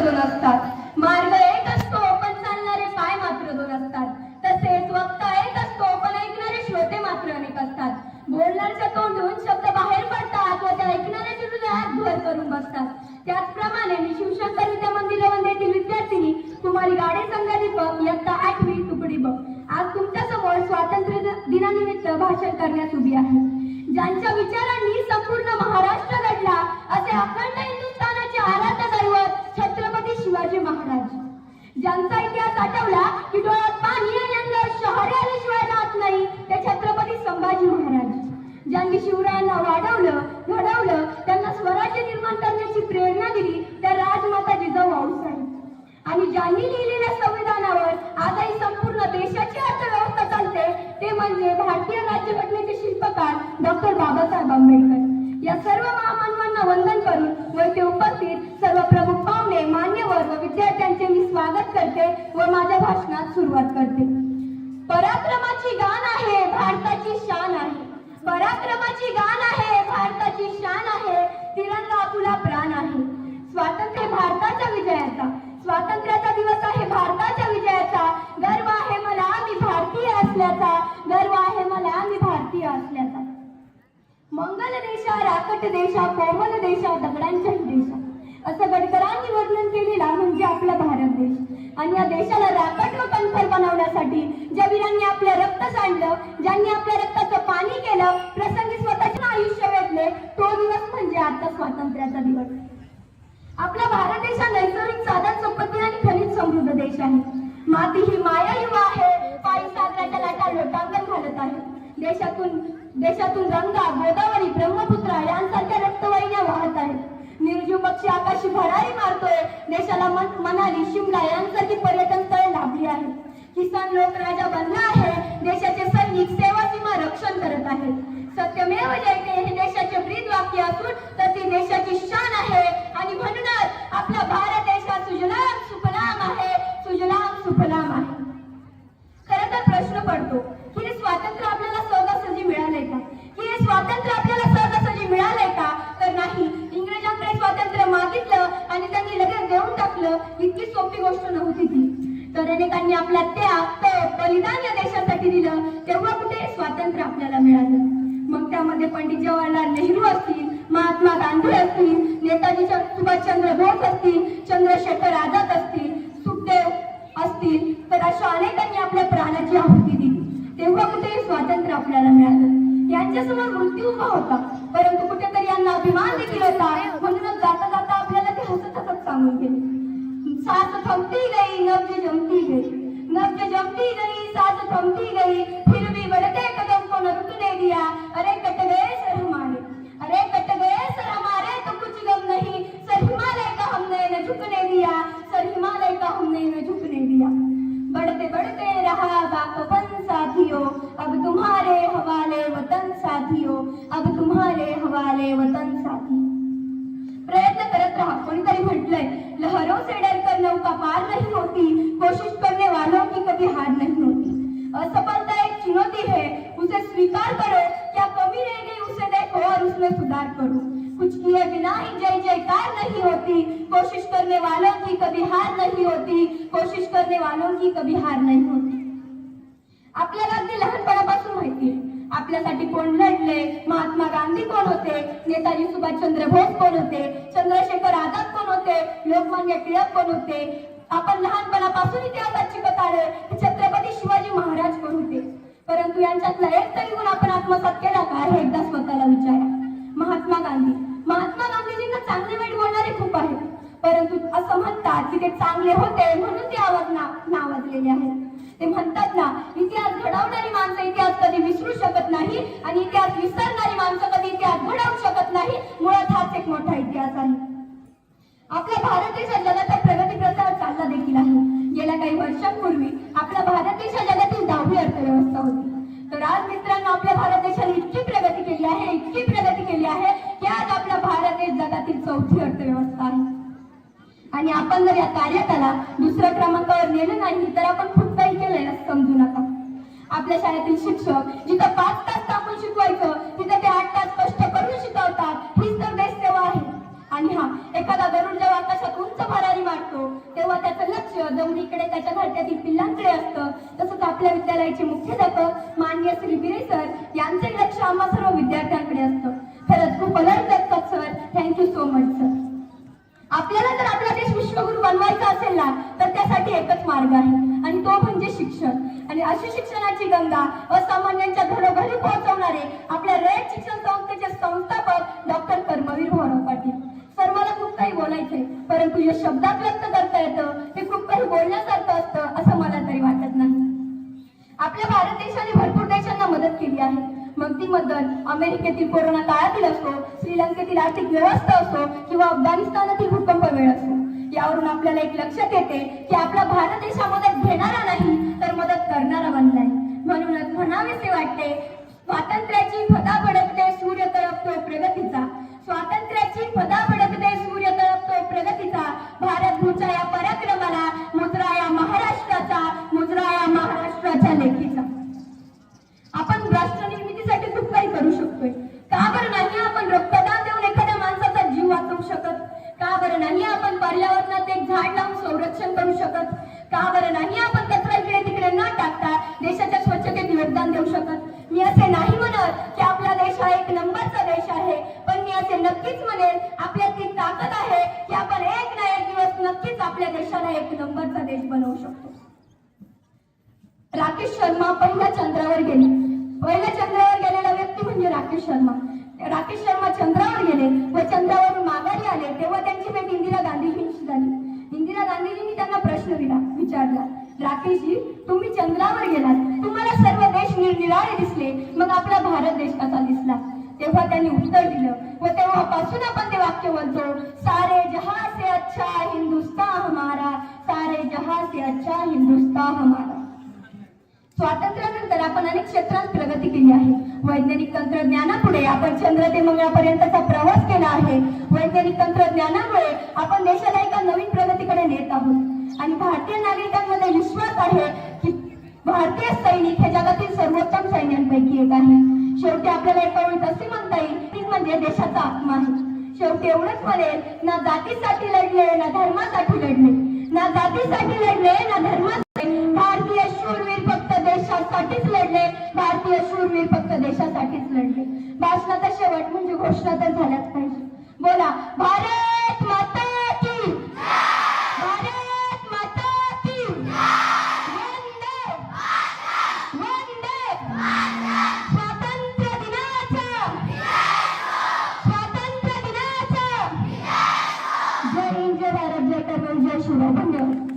मात्र दोन असतात. मार्ग एक असतो पण चालणारे पाय मात्र दोन असतात. तसेच वक्ता एक असतो पण ऐकणारे श्रोते मात्र अनेक असतात. बोलणाऱ्याच्या तोंडून शब्द बाहेर पडतात व त्या ऐकणाऱ्याच्या हृदयात भर करून बसतात. त्याचप्रमाणे मी शिवशंकर विद्या मंदिर येथील विद्यार्थिनी कुमारी गाडे संघाधिपक इयत्ता 8वी तुकडी ब आज तुमच्या समोर स्वातंत्र्य दिनानिमित्त भाषण करण्यास उभी आहे. ज्यांच्या विचारांनी संपूर्ण महाराष्ट्र घडला असे अखंड हिंदुस्थानाचे आराध्य दैवत छत्रपती शिवाजी महाराज. ज्यांचा इतिहास आठवला की डोळ्यात पाणी आणि अंगावर शहारे आल्याशिवाय राहत नाही ते छत्रपती संभाजी महाराज. ज्यांनी शिवरायांना वाढवलं घडवलं त्यांना स्वराज्य निर्माण करण्याची प्रेरणा दिली त्या राजमाता जिजाऊ आऊसाहेब. आणि ज्यांनी लिहिलेल्या संविधानावर आजही संपूर्ण देशाची अर्थव्यवस्था चालते ते म्हणजे भारतीय राज्यघटनेचे शिल्पकार डॉक्टर बाबासाहेब आंबेडकर. या सर्व महामानवांना वंदन करून व इथे उपस्थित सर्व प्रमुख पाहुणे मान्यवर व विद्यार्थ्यांचे मी स्वागत करते व माझ्या भाषणात सुरुवात करते. पराक्रमाची गान आहे भारताची शान आहे. पराक्रमाची गान आहे भारताची शान आहे. तिरंगा आपला प्राण आहे. स्वातंत्र्य भारताच्या विजयाचा. स्वातंत्र्याचा दिवस आहे भारताच्या विजयाचा. गर्व आहे मला मी भारतीय असल्याचा. गर्व आहे मला मी भारतीय असल्याचा. मंगल देशा राकट देशा कोमल देशा दगडांच्या देशा असं गडकरांनी वर्णन केलेला म्हणजे आपला भारत देश. आणि या देशाला राकट व कणखर बनवण्यासाठी ज्या वीरांनी आपलं रक्त सांडलं ज्यांनी आपल्या रक्ताचं पाणी केलं प्रसंगी स्वतःचे आयुष्य वेचले तो दिवस म्हणजे आता स्वातंत्र्याचा दिवस. आपला भारत देश हा नैसर्गिक साधन संपत्ती आणि खनिज समृद्ध देश आहे. माती ही मायायुग आहे. पायी सागराच्या लाटा लोटांगण घालत आहे. देशातून गंगा गोदावरी ब्रह्मपुत्रा यांसारख्या रक्तवाहिन्या वाहत आहेत. निर्जीव पक्षी आकाशी भरारी मारतोय. देशाला मनाली शिमला यांसारखी पर्यटन स्थळे लाभली आहेत. किसान लोक राजा बनला आहे. देशाचे सैनिक सेवा सीमा रक्षण करत आहेत. सत्यमेव जयते हे देशाचे ब्रीद वाक्य असून तर ती देशाची शान आहे. आणि म्हणूनच आपला भारत देश हा सुजलाम सुफलाम आहे. सुजलाम सुफलाम आहे. खरं तर प्रश्न पडतो की हे स्वातंत्र्य आपल्याला सहजासहजी मिळालंय का? की हे स्वातंत्र्य आपल्याला सहजासहजी मिळालंय का? तर नाही. इंग्रजांकडे स्वातंत्र्य मागितलं आणि त्यांनी लगेच देऊन टाकलं इतकी सोपी गोष्ट नव्हती ती. तर अनेकांनी आपला त्याग बलिदान या देशासाठी दिलं तेव्हा कुठे स्वातंत्र्य आपल्याला मिळालं. मग त्यामध्ये पंडित जवाहरलाल नेहरू असतील, महात्मा गांधी असतील, नेताजी सुभाषचंद्र बोस असतील, चंद्रशेखर आझाद असतील, सुखदेव असतील तर अशा अनेकांनी आपल्या प्राणाची आहुती दिली तेव्हा कुठे स्वातंत्र्य आपल्याला मिळालं. यांच्यासमोर मृत्यू उभा होता परंतु कुठेतरी यांना अभिमान देखील होता. म्हणूनच जाता जाता आपल्याला ते हसत हसत सांगून गेले. सास थमती गई नब्ज जमती गई. नब्ज जमती गई सास थमती गई. फिर भी बढ़ते कदम को न रुकने दिया. अरे कट गए सर हमारे. अरे कट गए सर हमारे तो कुछ गम नहीं. सर हिमालय का हमने न झुकने दिया. सर हिमालय का हमने न झुकने दिया. बढ़ते बढ़ते रहा बाकपन साथियों अब तुम्हारे हवाले वतन साथियों. अब तुम्हारे हवाले वतन साथी. प्रयत्न करत रहा. कोणीतरी म्हटलंय लहरों से डरकर नौका पार नहीं होती. कोशिश करने वालों की कभी हार नहीं होती. असफलता एक चुनौती है उसे स्वीकार करो. क्या कमी रह गई उसे देखो और उसमें सुधार करो. कुछ किए बिना ही जय जयकार नहीं होती. कोशिश करने वालों की कभी हार नहीं होती. कोशिश करने वालों की कभी हार नहीं होती. आपल्याला अगदी लहानपणापासून माहिती आहे आपल्यासाठी कोण लढले. महात्मा गांधी कोण होते. नेताजी सुभाषचंद्र बोस कोण होते. चंद्रशेखर आझाद कोण होते. लोकमान्य टिळक कोण होते. आपण लहानपणापासून इतिहासात शिकत आलोय की छत्रपती शिवाजी महाराज कोण होते. परंतु यांच्यातला एक तरी गुण आपण आत्मसात केला का हे एकदा स्वतःला विचारा. महात्मा गांधीजींना चांगले वाईट बोलणारे खूप आहेत परंतु असं म्हणतात की ते चांगले होते म्हणून ते नावाजलेले आहेत. ते म्हणतात ना इतिहास घडवणारी माणसं इतिहास कधी विसरू शकत नाही आणि इतिहास विसरणारी माणसं कधी इतिहास घडवू शकत नाही. मुळात हाच एक मोठा इतिहास आहे. आपला भारत देश जगाचा प्रगती प्रचार चालला देखील आहे. गेल्या काही वर्षांपूर्वी आपला भारत देश जगातील 10वी अर्थव्यवस्था होती. तर आज मित्रांनो आपल्या भारत देशाने इतकी प्रगती केली आहे की आज आपला भारत देश जगातील 4थी अर्थव्यवस्था आहे. आणि आपण जर या कार्याला दुसऱ्या क्रमांकावर नेलं नाही तर आपण खूप काही केलंय असं समजू नका. आपल्या शाळेतील शिक्षक जिथं 5 तास थांबून शिकवायचं तिथं ते 8 तास कष्ट करून शिकवतात. हीच तर देश सेवा आहे. आणि हा एखादा गरुड जेव्हा आकाशात उंच भरारी मारतो लक्ष दौडीकडे त्याच्या घरट्यातील पिल्लांकडे असतं, तसंच आपल्या विद्यालयाचे मुख्याध्यापक माननीय श्री बिरे सर यांचे लक्ष आम्हा सर्व विद्यार्थ्यांकडे असतं. खरंच खूप अलर्ट असतात sir. Thank you so much sir. आपल्याला जर आपला देश विश्वगुरू बनवायचा असेल ना तर त्यासाठी एकच मार्ग आहे आणि तो म्हणजे शिक्षण. आणि अशी शिक्षणाची गंगा असामान्यांच्या घरोघरी पोहोचवणारे आपल्या रयत शिक्षण संस्थेचे संस्थापक डॉक्टर कर्मवीर भाऊराव पाटील सर. मला खूप काही बोलायचंय परंतु या शब्दात व्यक्त करता येतं ते खूप काही बोलण्यासारखं असतं असं मला तरी वाटत नाही. आपल्या भारत देशाने भरपूर देशांना मदत केली आहे, मग ती मदत अमेरिकेतील कोरोना काळातील असो, श्रीलंकेतील आर्थिक व्यवस्था असो किंवा अफगाणिस्तानातील भूकंप वेळ असो. यावरून आपल्याला एक लक्षात येते की आपला भारत देश मदत घेणारा नाही तर मदत करणारा बनलाय. म्हणूनच म्हणावेसे वाटते, स्वातंत्र्याची फदा भडकते सूर्य तळपतो प्रगतीचा, स्वातंत्र्याची फदा भडकते सूर्य तळपतो प्रगतीचा, भारत भूच्या या पराक्रमाला मुजरा या महाराष्ट्राचा, मुजरा या महाराष्ट्राच्या लेखीचा. आपण राष्ट्र निर्मितीसाठी खूप काही करू शकतोय. का बरं नाही आपण रक्तदान देऊन एखाद्या माणसाचा जीव वाचवू शकत? का बरं नाही आपण पर्यावरणात एक झाड लावून संरक्षण करू शकत? का बरं नाही आपण कचरा इकडे तिकडे न टाकता देशाच्या स्वच्छतेत योगदान देऊ शकत? मी असे नाही म्हणत की आपला देश हा एक नंबरचा देश आहे, पण मी असे नक्कीच म्हणेन आपल्यात ती ताकद आहे की आपण एक ना एक दिवस नक्कीच आपल्या देशाला एक नंबरचा देश बनवू शकतो. राकेश शर्मा पहिल्या चंद्रावर गेले. पहिल्या चंद्रावर गेलेला व्यक्ती म्हणजे राकेश शर्मा. राकेश शर्मा चंद्रावर गेले व चंद्रावरून माघारी आले तेव्हा त्यांची भेट इंदिरा गांधीजींशी झाली. इंदिरा गांधीजींनी त्यांना प्रश्न विचारला, राकेशजी तुम्ही चंद्रावर गेलात, तुम्हाला सर्व देश निरनिराळे दिसले, मग आपला भारत देश कसा दिसला? तेव्हा त्यांनी उत्तर दिलं व तेव्हापासून आपण ते वाक्य बोलतो, सारे जहां से अच्छा हिंदुस्तान हमारा, सारे जहां से अच्छा हिंदुस्तान हमारा. स्वातंत्र्यानंतर आपण अनेक क्षेत्रात प्रगती केली आहे. वैज्ञानिक तंत्रज्ञानापुढे आपण चंद्र ते मंगळापर्यंतचा प्रवास केला आहे. वैज्ञानिक तंत्रज्ञानामुळे आपण देशाला एका नवीन प्रगतीकडे नेत आहोत आणि भारतीय नागरिकांमध्ये विश्वास आहे की भारतीय सैनिक हे जगातील सर्वोत्तम सैन्यांपैकी एक आहे. शेवटी आपल्याला एका ओळीत असे म्हणता येईल ती म्हणजे देशाचा आत्मा आहे. शेवटी एवढंच म्हणेल, ना जातीसाठी लढले ना धर्मासाठी लढले, ना जातीसाठी लढले ना धर्मासाठी. भारतीय शूरवीर फक्त देशासाठीच लढले, भारतीय शूरवीर फक्त देशासाठीच लढले. भाषणाचा शेवट म्हणजे घोषणा तर झाल्याच पाहिजे. बोला भारत माता की, भारत माता की, वंदे वंदे. स्वातंत्र्य दिनाचा, स्वातंत्र्य दिनाचा जय हिंद, जय भारत, जय कर्मवीर, जय शिवराय. धन्यवाद.